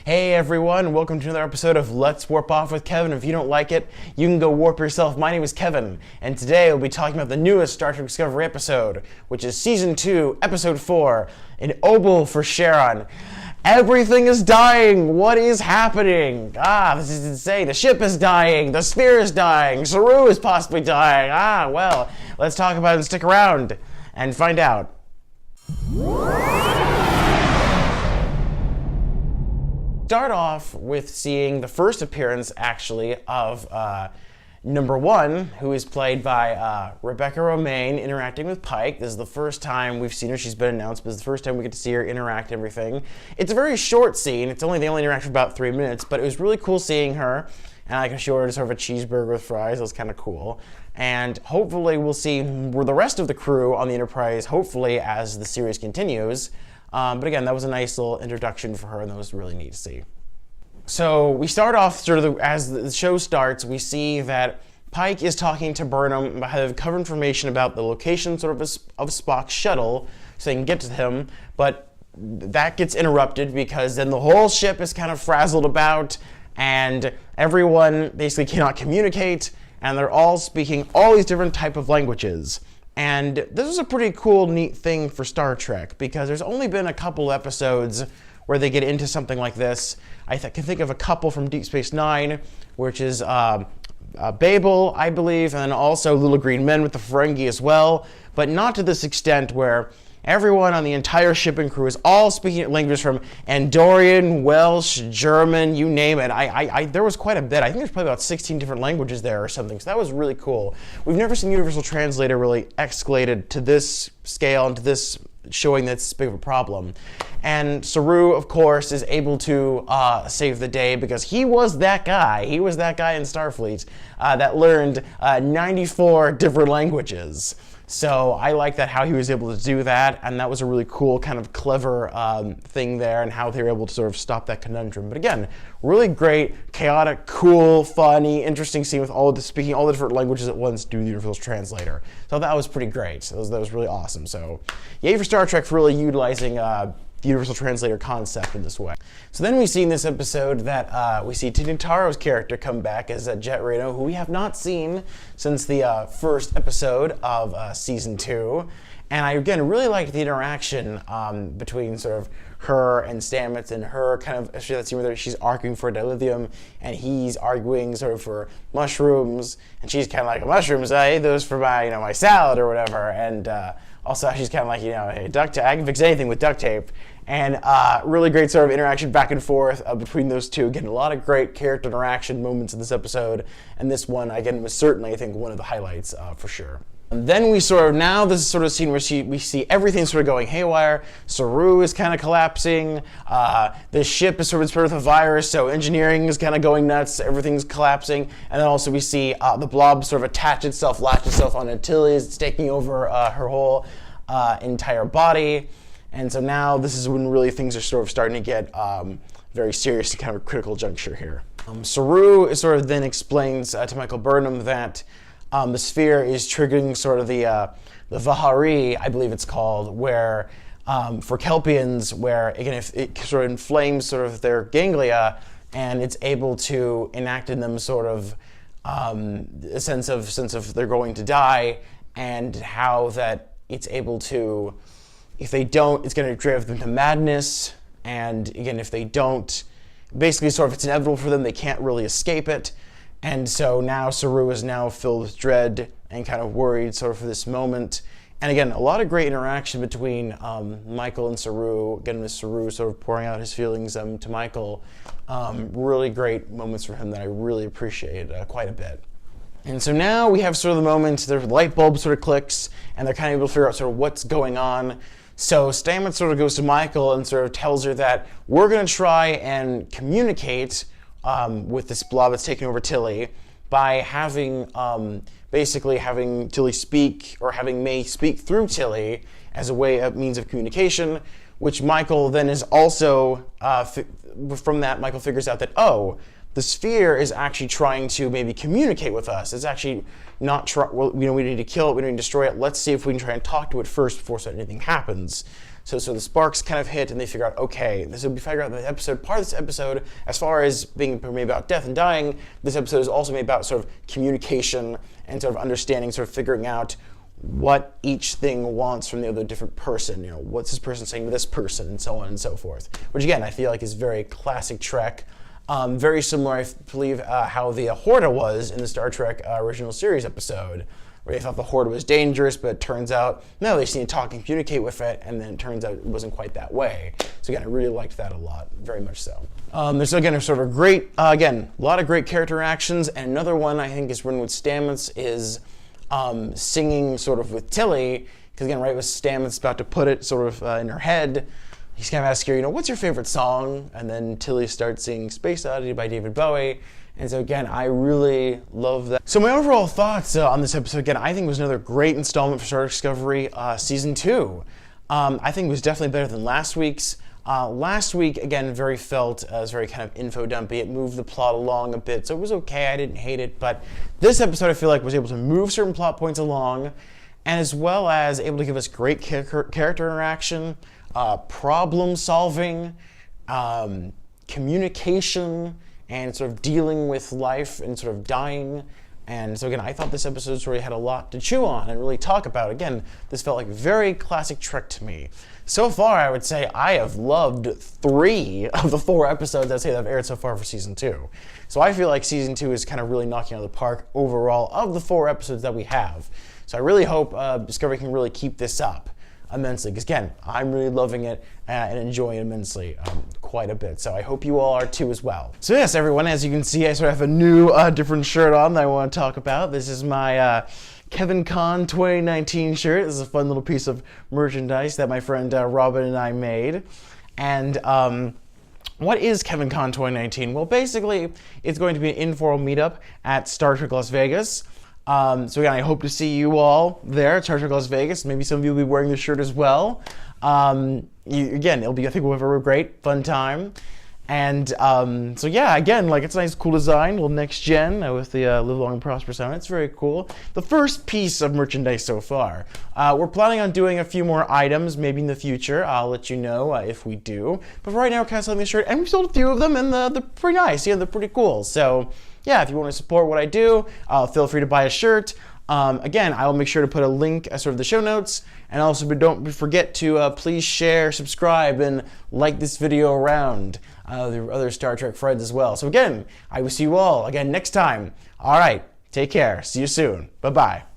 Hey everyone, welcome to another episode of Let's Warp Off with Kevin. If you don't like it, you can go warp yourself. My name is Kevin, and today we'll be talking about the newest Star Trek Discovery episode, which is Season 2, Episode 4, an Obal for Charon. Everything is dying! What is happening? This is insane. The ship is dying, the sphere is dying, Saru is possibly dying. Well, let's talk about it and stick around and find out. Start off with seeing the first appearance, actually, of number one, who is played by Rebecca Romijn interacting with Pike. This is the first time we've seen her. She's been announced, but it's the first time we get to see her interact and everything. It's a very short scene. They only interact for about 3 minutes, but it was really cool seeing her. And I can show her sort of a cheeseburger with fries. It was kind of cool. And hopefully we'll see the rest of the crew on the Enterprise, hopefully, as the series continues. But again, that was a nice little introduction for her, and that was really neat to see. So we start off as the show starts, we see that Pike is talking to Burnham about how they've covered information about the location of Spock's shuttle, so they can get to him. But that gets interrupted because then the whole ship is kind of frazzled about, and everyone basically cannot communicate, and they're all speaking all these different type of languages. And this was a pretty cool, neat thing for Star Trek, because there's only been a couple episodes where they get into something like this. I can think of a couple from Deep Space Nine, which is Babel, I believe, and then also Little Green Men with the Ferengi as well, but not to this extent where everyone on the entire ship and crew is all speaking languages from Andorian, Welsh, German, you name it. There was quite a bit. I think there's probably about 16 different languages there or something, so that was really cool. We've never seen Universal Translator really escalated to this scale and to this showing that's big of a problem. And Saru, of course, is able to save the day because he was that guy. He was that guy in Starfleet that learned 94 different languages. So I like that, how he was able to do that, and that was a really cool, kind of clever thing there, and how they were able to sort of stop that conundrum. But again, really great, chaotic, cool, funny, interesting scene with speaking all the different languages at once due to the Universal Translator. So that was pretty great. That was really awesome. So yay for Star Trek for really utilizing the Universal Translator concept in this way. So then we see in this episode that we see Tinitaro's character come back as Jet Reno, who we have not seen since the first episode of Season 2. And I, again, really liked the interaction between sort of her and Stamets, and her kind of, especially that scene where she's arguing for dilithium, and he's arguing sort of for mushrooms, and she's kind of like, mushrooms, I ate those for my, my salad or whatever. And also she's kind of like, hey, duct tape, I can fix anything with duct tape. And really great sort of interaction back and forth between those two. Again, a lot of great character interaction moments in this episode. And this one, again, was certainly, I think, one of the highlights for sure. And then we this is sort of a scene where we see everything sort of going haywire. Saru is kind of collapsing. The ship is sort of with a virus, so engineering is kind of going nuts. Everything's collapsing. And then also we see the blob sort of latch itself onto Tilly. It's taking over her whole entire body. And so now this is when really things are sort of starting to get very serious and kind of a critical juncture here. Saru sort of then explains to Michael Burnham that the sphere is triggering sort of the Vahari, I believe it's called, where for Kelpians, where again, if it sort of inflames sort of their ganglia, and it's able to enact in them sort of a sense of they're going to die, and how that it's able to, if they don't, it's going to drive them to madness. And again, if they don't, basically sort of it's inevitable for them, they can't really escape it. And so now Saru is now filled with dread and kind of worried sort of for this moment. And again, a lot of great interaction between Michael and Saru. Again, with Saru sort of pouring out his feelings to Michael. Really great moments for him that I really appreciated quite a bit. And so now we have sort of the moment, the light bulb sort of clicks, and they're kind of able to figure out sort of what's going on. So Stamets sort of goes to Michael and sort of tells her that we're going to try and communicate with this blob that's taking over Tilly by having, basically having Tilly speak, or having May speak through Tilly as a means of communication, which Michael then is also, from that, Michael figures out that, the sphere is actually trying to maybe communicate with us. It's actually not we need to kill it, we need to destroy it. Let's see if we can try and talk to it first before anything happens. So the sparks kind of hit, and they figure out, okay, this will be figured out in the episode. Part of this episode, as far as being made about death and dying, this episode is also made about sort of communication and sort of understanding, sort of figuring out what each thing wants from the other different person. You know, what's this person saying to this person, and so on and so forth. Which again, I feel like is very classic Trek. Very similar, I believe, how the Horta was in the Star Trek original series episode, where they thought the Horta was dangerous, but it turns out, no, they just need to talk and communicate with it, and then it turns out it wasn't quite that way. So again, I really liked that a lot, very much so. There's again sort of a great, again, a lot of great character actions, and another one I think is when with Stamets is singing sort of with Tilly, because again, right with Stamets about to put it sort of in her head, he's kind of asking her, you know, what's your favorite song? And then Tilly starts singing Space Oddity by David Bowie. And so again, I really love that. So my overall thoughts on this episode, again, I think was another great installment for Star Trek Discovery Season 2. I think it was definitely better than last week's. Last week, again, very felt as very kind of info dumpy. It moved the plot along a bit, so it was okay. I didn't hate it. But this episode, I feel like, was able to move certain plot points along, and as well as able to give us great character interaction, problem solving, communication, and sort of dealing with life and sort of dying. And so again, I thought this episode really had a lot to chew on and really talk about. Again, this felt like very classic Trek to me. So far, I would say I have loved 3 of the 4 episodes I'd say that have aired so far for Season 2. So I feel like Season 2 is kind of really knocking out of the park overall of the 4 episodes that we have. So I really hope Discovery can really keep this up immensely, because again, I'm really loving it and enjoying it immensely quite a bit. So I hope you all are too as well. So yes, everyone, as you can see, I sort of have a new different shirt on that I want to talk about. This is my Kevin Con 2019 shirt. This is a fun little piece of merchandise that my friend Robin and I made. And what is Kevin Con 2019? Well, basically, it's going to be an informal meetup at Star Trek Las Vegas. So again, I hope to see you all there at Star Trek Las Vegas. Maybe some of you will be wearing the shirt as well. Again, it'll be, I think, we'll have a great, fun time. And so yeah, again, like, it's a nice, cool design, little next gen with the Live Long and Prosper sound. It's very cool. The first piece of merchandise so far. We're planning on doing a few more items, maybe in the future. I'll let you know if we do. But right now, we're kind of selling the shirt, and we've sold a few of them, and they're pretty nice. Yeah, they're pretty cool. So yeah, if you want to support what I do, feel free to buy a shirt. Again, I will make sure to put a link as sort of the show notes, and also don't forget to please share, subscribe, and like this video around the other Star Trek friends as well. So again, I will see you all again next time. All right, take care. See you soon. Bye-bye.